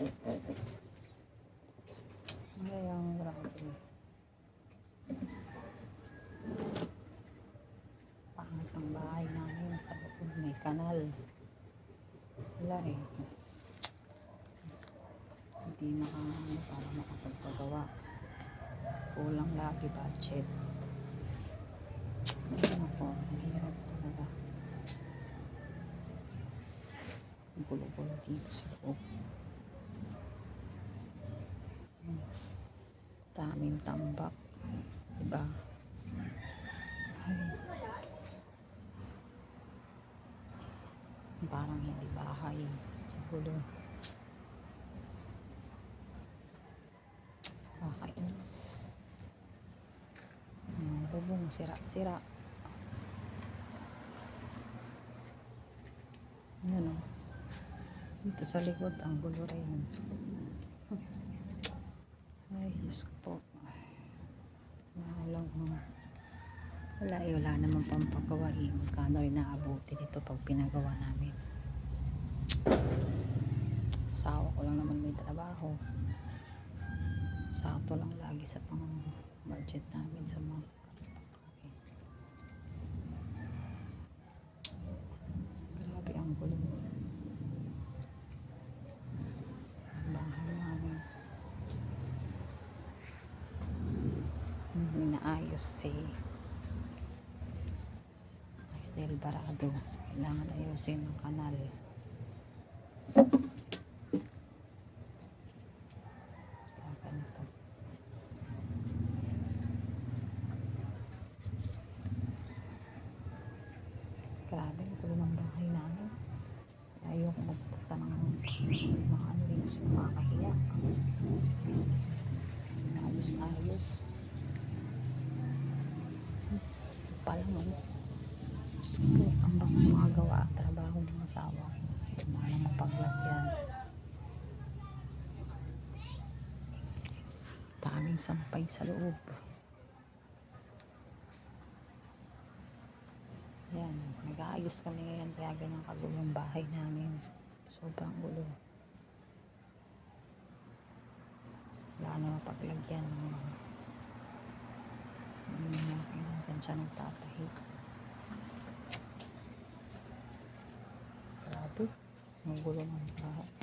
Ay, ang grabe. Pangit ang bahay namin. Sa loob may kanal. Wala eh. Hindi makakano para makapagpagawa. Kulang lagi budget. Ayun ako. Mahirap talaga. Ang gulo-gulo dito sa loob. Daming tambak. Diba? Ay. Parang hindi bahay. Sa gulo. Kakainis. Bubong sira-sira. Yan o. Dito sa likod ang gulo rin. Ay, Diyos ko po. Wala naman pampagawa eh. Magkano rin naabuti dito pag pinagawa namin. Asawa ko lang naman may trabaho. Sakto lang lagi sa pang budget namin sa mga pagkain. Grabe ang gulo. Bahay namin. Inaayos si Estel Barado. Kailangan ayusin ang kanal. Ganito. Grabe ang gulo ng bahay namin. Ayoko magpunta ng mga ano rin kasi makakahiya. Ayos-ayos. Palang ano. Ang bang mga gawa, trabaho ng asawa ko. Malang mapaglagyan. Daming sampay sa loob. Yan, nag-aayos kami ngayon kaya ganyan kagulo yung bahay namin. Sobrang gulo. Wala na mapaglagyan ng mga dyan siya nagtatahi. Grabe, ang gulo ng bahay.